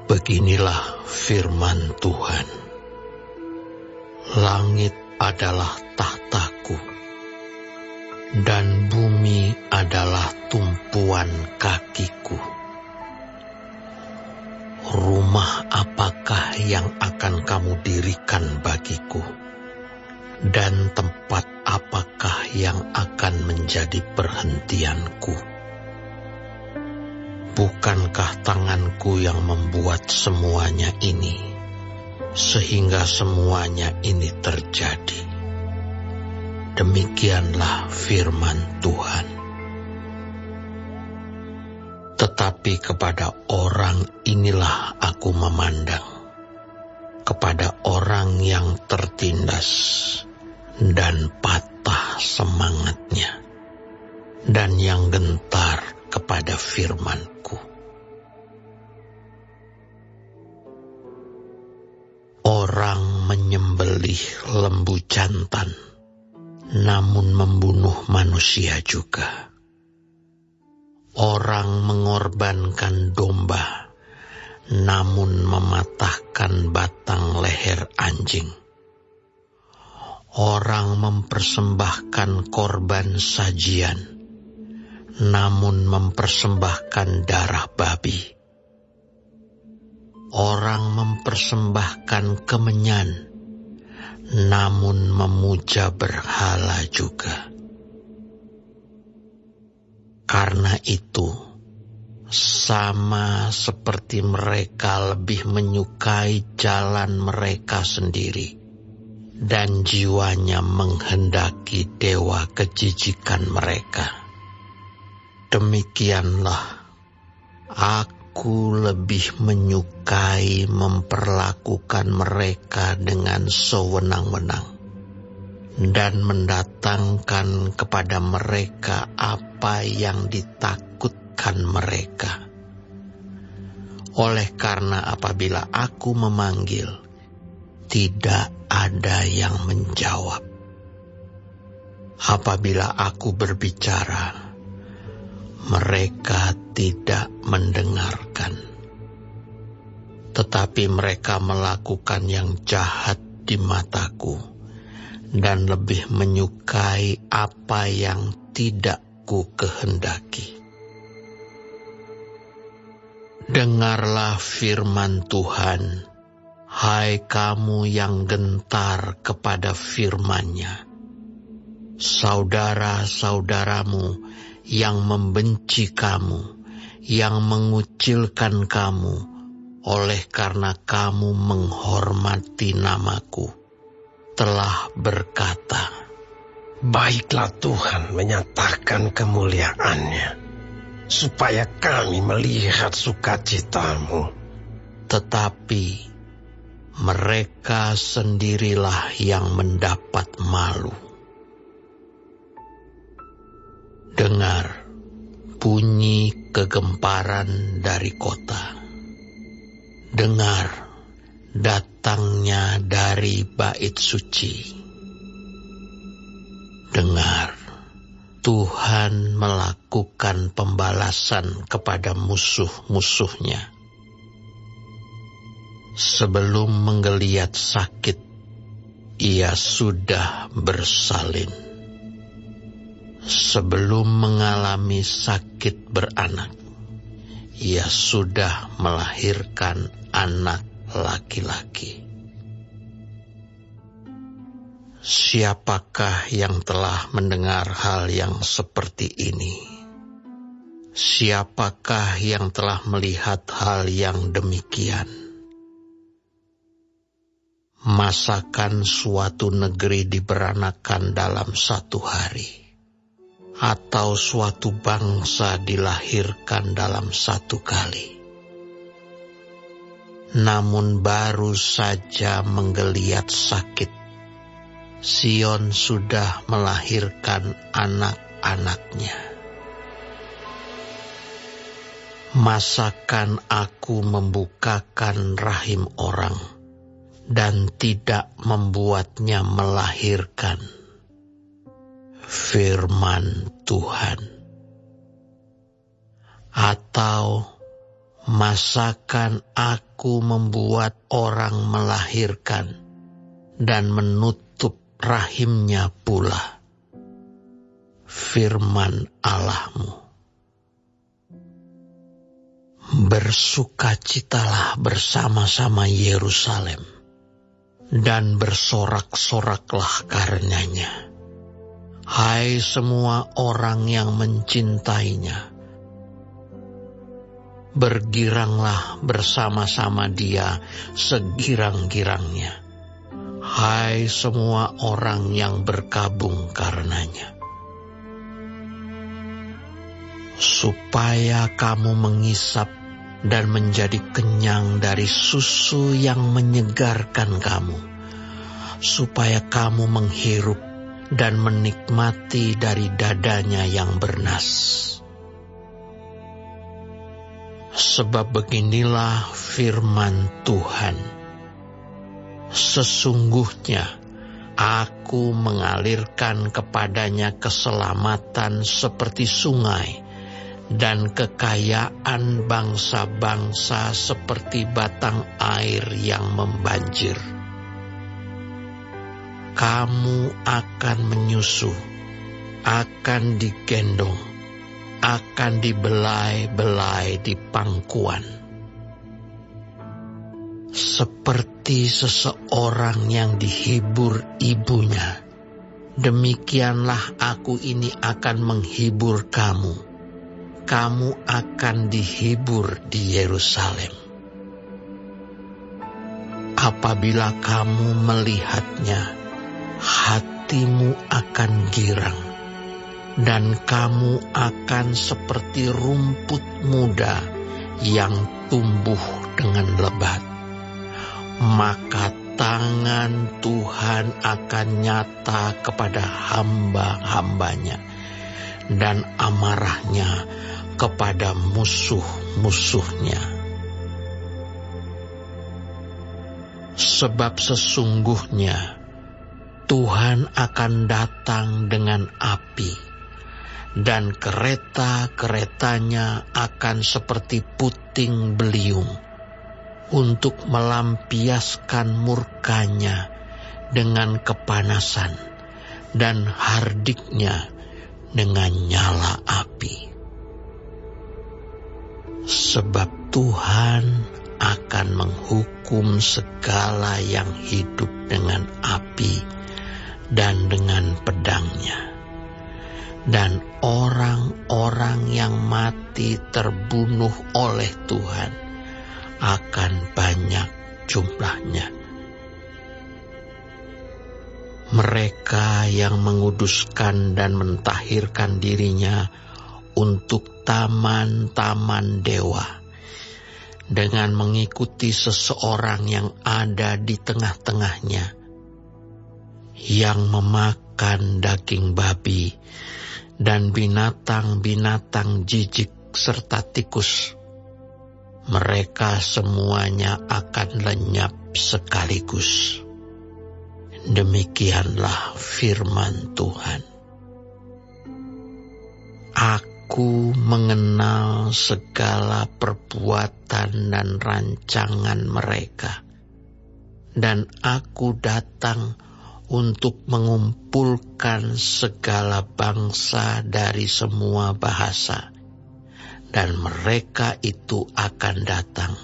Beginilah firman Tuhan. Langit adalah tahtaku, dan bumi adalah tumpuan kakiku. Rumah apakah yang akan kamu dirikan bagiku? Dan tempat apakah yang akan menjadi perhentianku? Bukankah tanganku yang membuat semuanya ini, sehingga semuanya ini terjadi? Demikianlah firman Tuhan. Tetapi kepada orang inilah aku memandang, kepada orang yang tertindas dan patah semangatnya, dan yang gentar kepada firman-Ku. Orang menyembelih lembu jantan, namun membunuh manusia juga. Orang mengorbankan domba, namun mematahkan batang leher anjing. Orang mempersembahkan korban sajian, namun mempersembahkan darah babi. Orang mempersembahkan kemenyan, namun memuja berhala juga. Karena itu, sama seperti mereka lebih menyukai jalan mereka sendiri, dan jiwanya menghendaki dewa kejijikan mereka. Demikianlah, aku lebih menyukai memperlakukan mereka dengan sewenang-wenang, dan mendatangkan kepada mereka apa yang ditakutkan mereka. Oleh karena apabila aku memanggil, tidak ada yang menjawab. Apabila aku berbicara, mereka tidak mendengarkan. Tetapi mereka melakukan yang jahat di mataku, dan lebih menyukai apa yang tidak ku kehendaki. Dengarlah firman Tuhan, hai kamu yang gentar kepada firman-Nya. Saudara-saudaramu yang membenci kamu, yang mengucilkan kamu, oleh karena kamu menghormati namaku, telah berkata, baiklah Tuhan menyatakan kemuliaan-Nya, supaya kami melihat sukacitamu. Tetapi mereka sendirilah yang mendapat malu. Dengar bunyi kegemparan dari kota. Dengar datangnya dari bait suci. Dengar, Tuhan melakukan pembalasan kepada musuh-musuhnya. Sebelum menggeliat sakit, ia sudah bersalin. Sebelum mengalami sakit beranak, ia sudah melahirkan anak laki-laki. Siapakah yang telah mendengar hal yang seperti ini? Siapakah yang telah melihat hal yang demikian? Masakan suatu negeri diberanakan dalam satu hari, atau suatu bangsa dilahirkan dalam satu kali? Namun baru saja menggeliat sakit, Sion sudah melahirkan anak-anaknya. Masakan aku membukakan rahim orang dan tidak membuatnya melahirkan? Firman Tuhan. Atau Masakan aku membuat orang melahirkan dan menutup rahimnya pula. Firman Allahmu. Bersukacitalah bersama-sama Yerusalem, dan bersorak-soraklah karenanya. Hai semua orang yang mencintainya, bergiranglah bersama-sama dia segirang-girangnya. Hai semua orang yang berkabung karenanya. Supaya kamu mengisap dan menjadi kenyang dari susu yang menyegarkan kamu, supaya kamu menghirup dan menikmati dari dadanya yang bernas. Sebab beginilah firman Tuhan, sesungguhnya aku mengalirkan kepadanya keselamatan seperti sungai, dan kekayaan bangsa-bangsa seperti batang air yang membanjir. Kamu akan menyusuh, akan digendong, akan dibelai-belai di pangkuan. Seperti seseorang yang dihibur ibunya, demikianlah aku ini akan menghibur kamu. Kamu akan dihibur di Yerusalem. Apabila kamu melihatnya, hatimu akan girang, dan kamu akan seperti rumput muda yang tumbuh dengan lebat. Maka tangan Tuhan akan nyata kepada hamba-hambanya, dan amarahnya kepada musuh-musuhnya. Sebab sesungguhnya Tuhan akan datang dengan api, dan kereta-keretanya akan seperti puting beliung, untuk melampiaskan murkanya dengan kepanasan, dan hardiknya dengan nyala api. Sebab Tuhan akan menghukum segala yang hidup dengan api dan dengan pedangnya. Dan orang-orang yang mati terbunuh oleh Tuhan akan banyak jumlahnya. Mereka yang menguduskan dan mentahirkan dirinya untuk taman-taman dewa, dengan mengikuti seseorang yang ada di tengah-tengahnya, yang memakan daging babi dan binatang-binatang jijik serta tikus. Mereka semuanya akan lenyap sekaligus. Demikianlah firman Tuhan. Aku mengenal segala perbuatan dan rancangan mereka, dan aku datang untuk mengumpulkan segala bangsa dari semua bahasa, dan mereka itu akan datang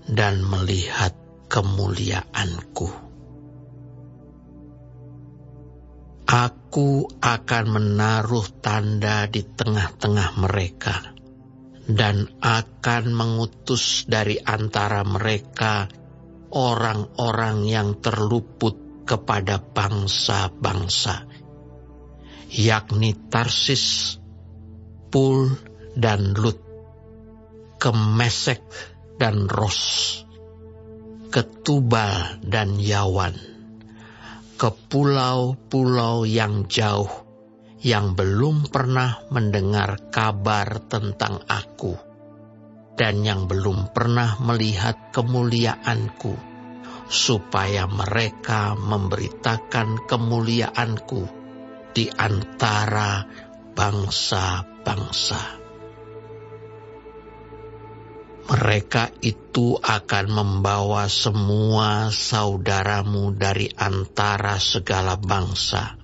dan melihat kemuliaanku. Aku akan menaruh tanda di tengah-tengah mereka, dan akan mengutus dari antara mereka orang-orang yang terluput kepada bangsa-bangsa, yakni Tarsis, Pul dan Lut, ke Mesek dan Ros, ke Tubal dan Yawan, ke pulau-pulau yang jauh yang belum pernah mendengar kabar tentang aku, dan yang belum pernah melihat kemuliaanku, supaya mereka memberitakan kemuliaanku di antara bangsa-bangsa. Mereka itu akan membawa semua saudaramu dari antara segala bangsa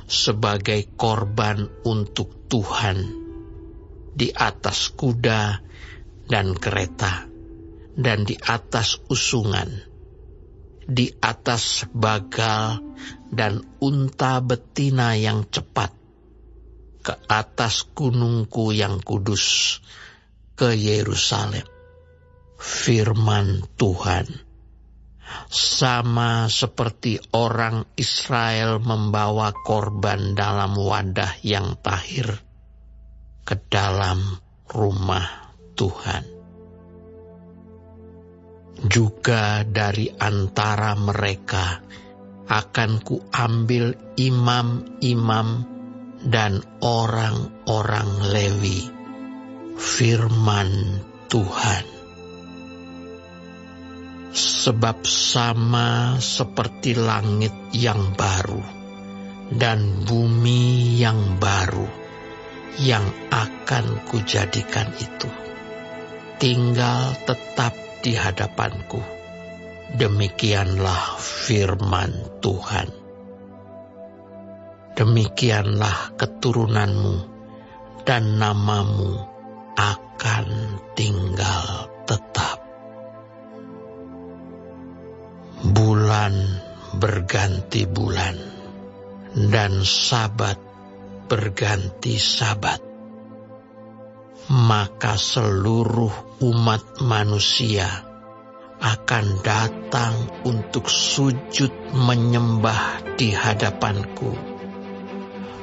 sebagai korban untuk Tuhan di atas kuda dan kereta dan di atas usungan, di atas bagal dan unta betina yang cepat, ke atas gunungku yang kudus, ke Yerusalem. Firman Tuhan, sama seperti orang Israel membawa korban dalam wadah yang tahir ke dalam rumah Tuhan. Juga dari antara mereka akan kuambil imam-imam dan orang-orang Lewi. Firman Tuhan. Sebab sama seperti langit yang baru dan bumi yang baru yang akan kujadikan itu, tinggal tetap di hadapanku. Demikianlah firman Tuhan. Demikianlah keturunanmu dan namamu akan tinggal tetap. Bulan berganti bulan dan sabat berganti sabat, maka seluruh umat manusia akan datang untuk sujud menyembah di hadapanku.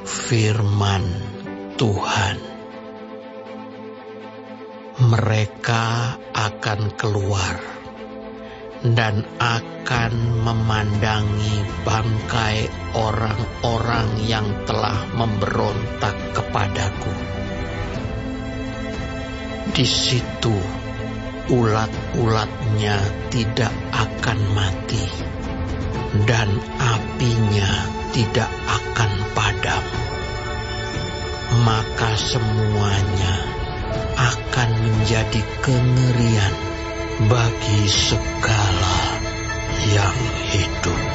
Firman Tuhan. Mereka akan keluar dan akan memandangi bangkai orang-orang yang telah memberontak kepadaku. Di situ ulat-ulatnya tidak akan mati dan apinya tidak akan padam. Maka semuanya akan menjadi kengerian bagi segala yang hidup.